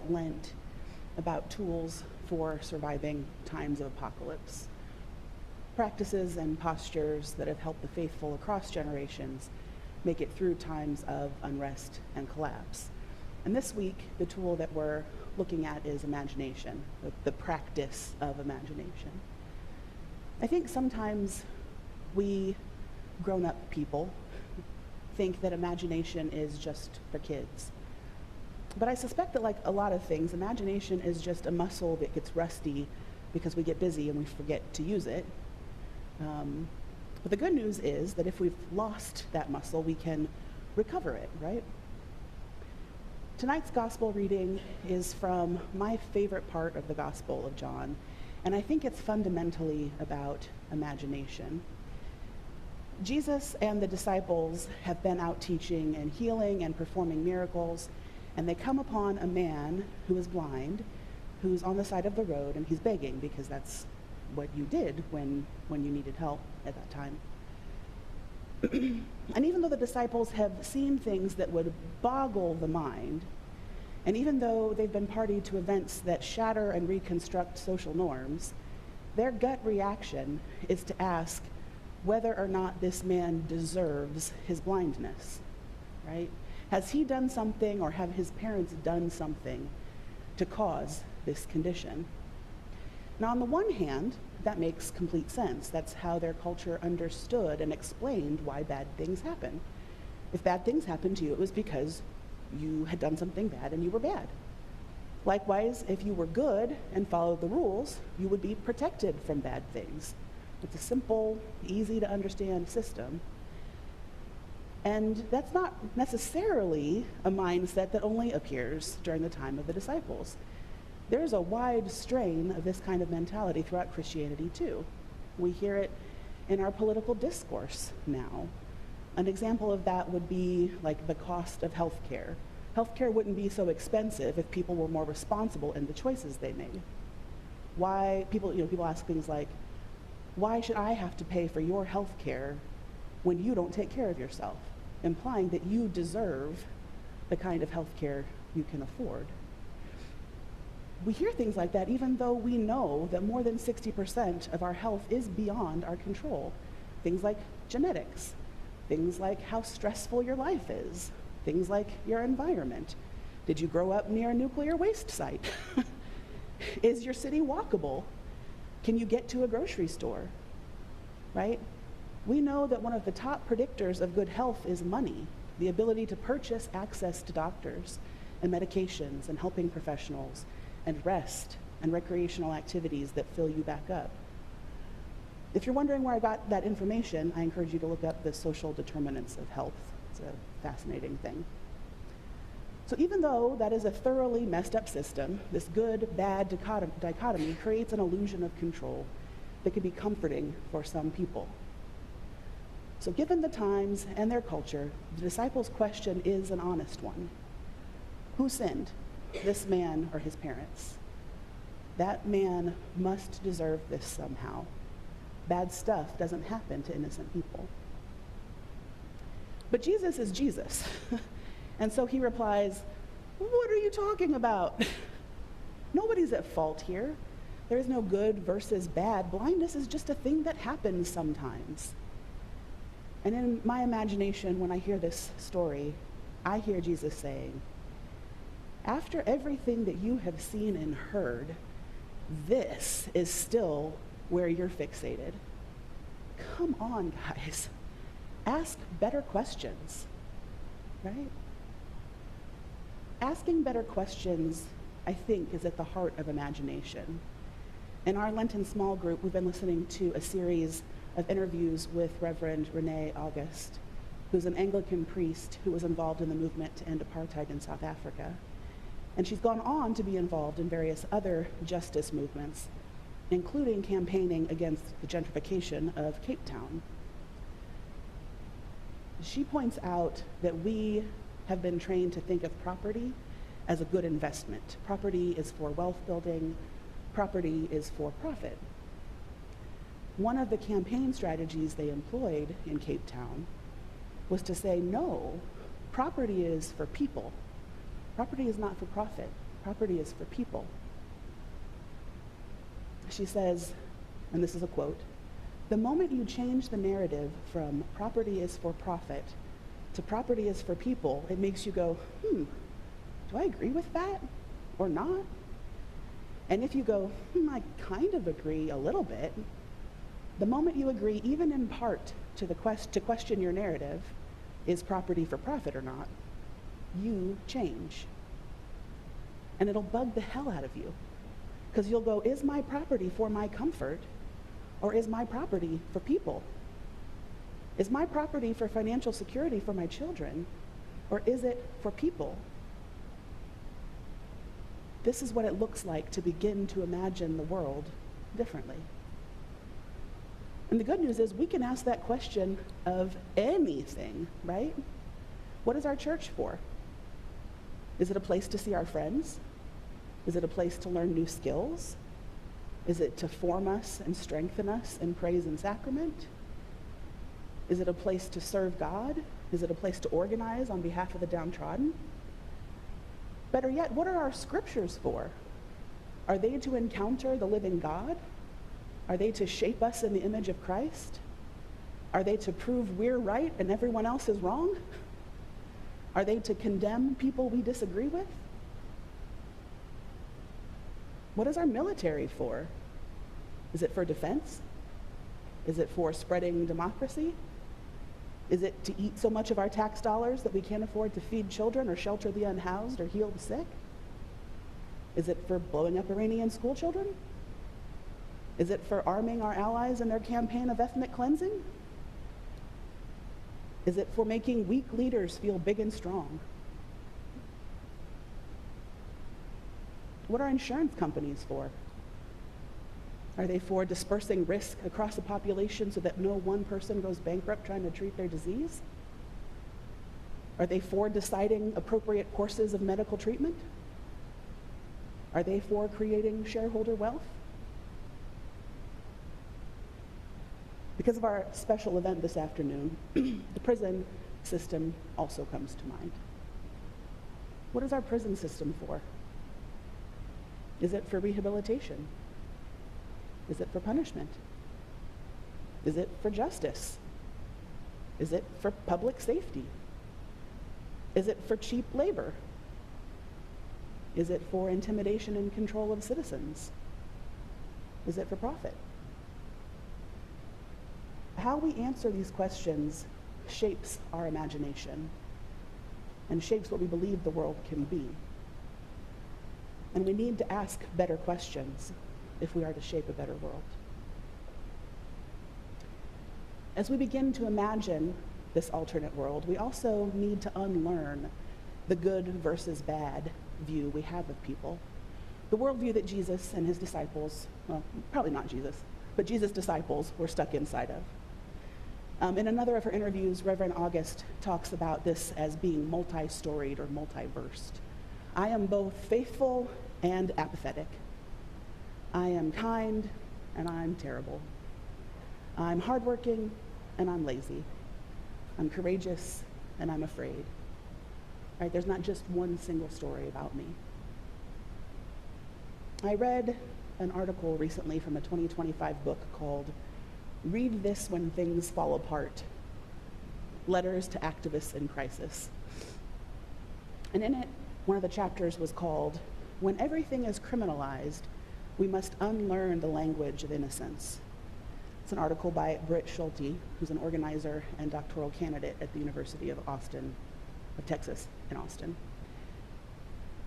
throughout Lent about tools for surviving times of apocalypse, practices and postures that have helped the faithful across generations make it through times of unrest and collapse. And this week, the tool that we're looking at is imagination, the practice of imagination. I think sometimes we grown-up people think that imagination is just for kids. But I suspect that, like a lot of things, imagination is just a muscle that gets rusty because we get busy and we forget to use it. But the good news is that if we've lost that muscle, we can recover it, right? Tonight's gospel reading is from my favorite part of the Gospel of John, and I think it's fundamentally about imagination. Jesus and the disciples have been out teaching and healing and performing miracles, and they come upon a man who is blind, who's on the side of the road, and he's begging because that's what you did when you needed help at that time. And even though the disciples have seen things that would boggle the mind, and even though they've been party to events that shatter and reconstruct social norms, their gut reaction is to ask whether or not this man deserves his blindness, right? Has he done something, or have his parents done something to cause this condition? Now, on the one hand, that makes complete sense. That's how their culture understood and explained why bad things happen. If bad things happened to you, it was because you had done something bad and you were bad. Likewise, if you were good and followed the rules, you would be protected from bad things. It's a simple, easy to understand system. And that's not necessarily a mindset that only appears during the time of the disciples. There's a wide strain of this kind of mentality throughout Christianity too. We hear it in our political discourse now. An example of that would be like the cost of healthcare. Healthcare wouldn't be so expensive if people were more responsible in the choices they made. Why people ask things like, why should I have to pay for your healthcare when you don't take care of yourself? Implying that you deserve the kind of healthcare you can afford. We hear things like that even though we know that more than 60% of our health is beyond our control. Things like genetics, things like how stressful your life is, things like your environment. Did you grow up near a nuclear waste site? Is your city walkable? Can you get to a grocery store, right? We know that one of the top predictors of good health is money, the ability to purchase access to doctors and medications and helping professionals and rest and recreational activities that fill you back up. If you're wondering where I got that information, I encourage you to look up the social determinants of health. It's a fascinating thing. So even though that is a thoroughly messed up system, this good-bad dichotomy creates an illusion of control that can be comforting for some people. So given the times and their culture, the disciples' question is an honest one. Who sinned, this man or his parents? That man must deserve this somehow. Bad stuff doesn't happen to innocent people. But Jesus is Jesus. And so he replies, what are you talking about? Nobody's at fault here. There is no good versus bad. Blindness is just a thing that happens sometimes. And in my imagination, when I hear this story, I hear Jesus saying, after everything that you have seen and heard, this is still where you're fixated. Come on, guys. Ask better questions, right? Asking better questions, I think, is at the heart of imagination. In our Lenten small group, we've been listening to a series of interviews with Reverend Renee August, who's an Anglican priest who was involved in the movement to end apartheid in South Africa. And she's gone on to be involved in various other justice movements, including campaigning against the gentrification of Cape Town. She points out that we have been trained to think of property as a good investment. Property is for wealth building, property is for profit. One of the campaign strategies they employed in Cape Town was to say, no, property is for people. Property is not for profit. Property is for people. She says, and this is a quote, "The moment you change the narrative from property is for profit to property is for people, it makes you go, do I agree with that or not? And if you go, I kind of agree a little bit, the moment you agree, even in part, to question your narrative, is property for profit or not, you change. And it'll bug the hell out of you. Because you'll go, is my property for my comfort, or is my property for people? Is my property for financial security for my children, or is it for people? This is what it looks like to begin to imagine the world differently. And the good news is we can ask that question of anything, right? What is our church for? Is it a place to see our friends? Is it a place to learn new skills? Is it to form us and strengthen us in praise and sacrament? Is it a place to serve God? Is it a place to organize on behalf of the downtrodden? Better yet, what are our scriptures for? Are they to encounter the living God? Are they to shape us in the image of Christ? Are they to prove we're right and everyone else is wrong? Are they to condemn people we disagree with? What is our military for? Is it for defense? Is it for spreading democracy? Is it to eat so much of our tax dollars that we can't afford to feed children or shelter the unhoused or heal the sick? Is it for blowing up Iranian school children? Is it for arming our allies in their campaign of ethnic cleansing? Is it for making weak leaders feel big and strong? What are insurance companies for? Are they for dispersing risk across the population so that no one person goes bankrupt trying to treat their disease? Are they for deciding appropriate courses of medical treatment? Are they for creating shareholder wealth? Because of our special event this afternoon, the prison system also comes to mind. What is our prison system for? Is it for rehabilitation? Is it for punishment? Is it for justice? Is it for public safety? Is it for cheap labor? Is it for intimidation and control of citizens? Is it for profit? How we answer these questions shapes our imagination and shapes what we believe the world can be. And we need to ask better questions if we are to shape a better world. As we begin to imagine this alternate world, we also need to unlearn the good versus bad view we have of people. The worldview that Jesus and his disciples, well, probably not Jesus, but Jesus' disciples were stuck inside of. In another of her interviews, Reverend August talks about this as being multi-storied or multiversed. I am both faithful and apathetic. I am kind and I'm terrible. I'm hardworking and I'm lazy. I'm courageous and I'm afraid. Right? There's not just one single story about me. I read an article recently from a 2025 book called Read This When Things Fall Apart, Letters to Activists in Crisis. And in it, one of the chapters was called, When Everything is Criminalized, We Must Unlearn the Language of Innocence. It's an article by Britt Schulte, who's an organizer and doctoral candidate at the University of Texas in Austin.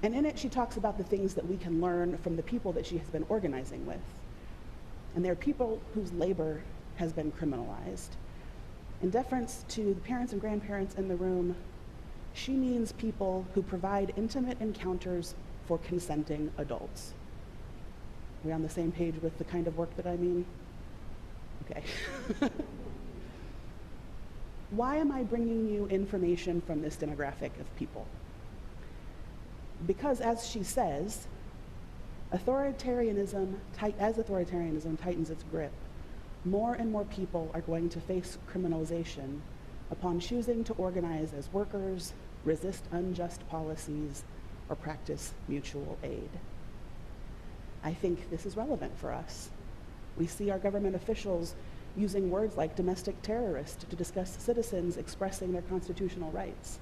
And in it, she talks about the things that we can learn from the people that she has been organizing with. And they're people whose labor has been criminalized. In deference to the parents and grandparents in the room, she means people who provide intimate encounters for consenting adults. Are we on the same page with the kind of work that I mean? Okay. Why am I bringing you information from this demographic of people? Because, as she says, as authoritarianism tightens its grip, more and more people are going to face criminalization upon choosing to organize as workers, resist unjust policies, or practice mutual aid. I think this is relevant for us. We see our government officials using words like domestic terrorist to discuss citizens expressing their constitutional rights.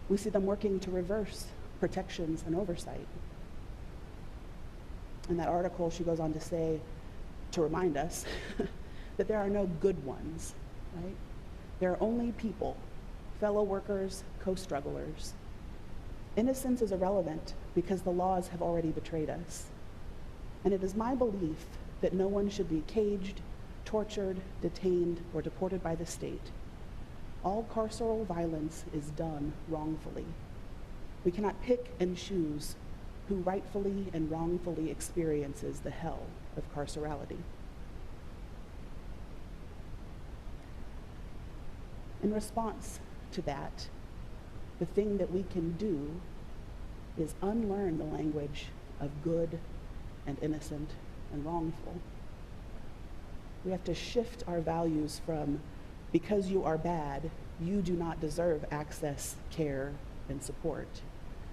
We see them working to reverse protections and oversight. In that article, she goes on to say, to remind us, that there are no good ones, right? There are only people, fellow workers, co-strugglers. Innocence is irrelevant because the laws have already betrayed us. And it is my belief that no one should be caged, tortured, detained, or deported by the state. All carceral violence is done wrongfully. We cannot pick and choose who rightfully and wrongfully experiences the hell of carcerality. In response to that, the thing that we can do is unlearn the language of good and innocent and wrongful. We have to shift our values from, because you are bad, you do not deserve access, care, and support,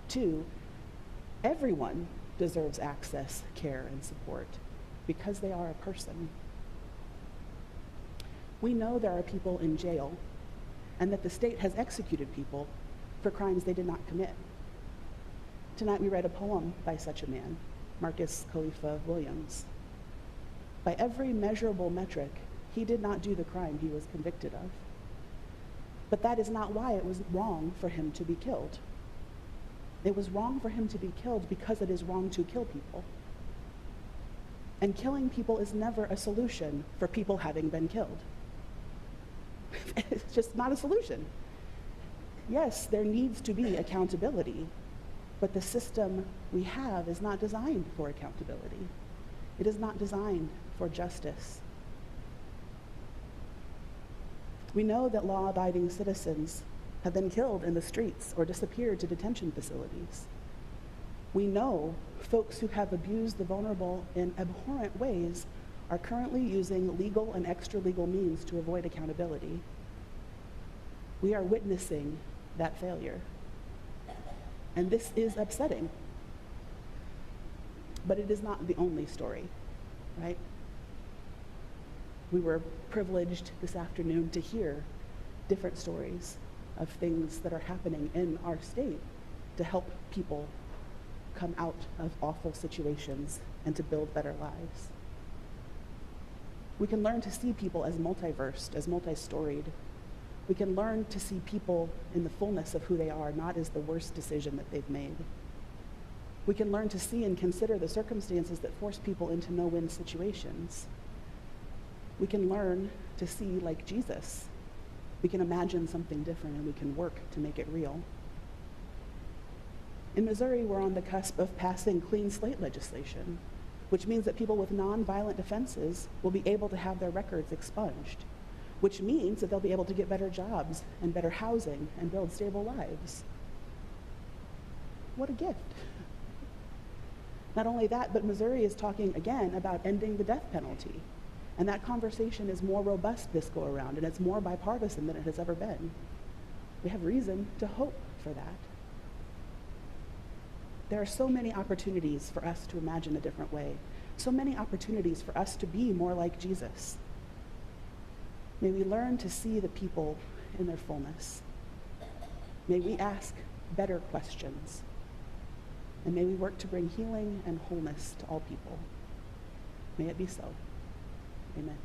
to everyone deserves access, care, and support because they are a person. We know there are people in jail and that the state has executed people for crimes they did not commit. Tonight we read a poem by such a man, Marcus Khalifa Williams. By every measurable metric, he did not do the crime he was convicted of. But that is not why it was wrong for him to be killed. It was wrong for him to be killed because it is wrong to kill people. And killing people is never a solution for people having been killed. It's just not a solution. Yes, there needs to be accountability, but the system we have is not designed for accountability. It is not designed for justice. We know that law-abiding citizens have been killed in the streets or disappeared to detention facilities. We know folks who have abused the vulnerable in abhorrent ways are currently using legal and extra-legal means to avoid accountability. We are witnessing that failure. And this is upsetting. But it is not the only story, right? We were privileged this afternoon to hear different stories of things that are happening in our state to help people come out of awful situations and to build better lives. We can learn to see people as multiversed, as multi-storied. We can learn to see people in the fullness of who they are, not as the worst decision that they've made. We can learn to see and consider the circumstances that force people into no-win situations. We can learn to see like Jesus. We can imagine something different and we can work to make it real. In Missouri, we're on the cusp of passing clean slate legislation, which means that people with nonviolent offenses will be able to have their records expunged, which means that they'll be able to get better jobs and better housing and build stable lives. What a gift. Not only that, but Missouri is talking again about ending the death penalty. And that conversation is more robust this go around, and it's more bipartisan than it has ever been. We have reason to hope for that. There are so many opportunities for us to imagine a different way, so many opportunities for us to be more like Jesus. May we learn to see the people in their fullness. May we ask better questions. And may we work to bring healing and wholeness to all people. May it be so. Amen.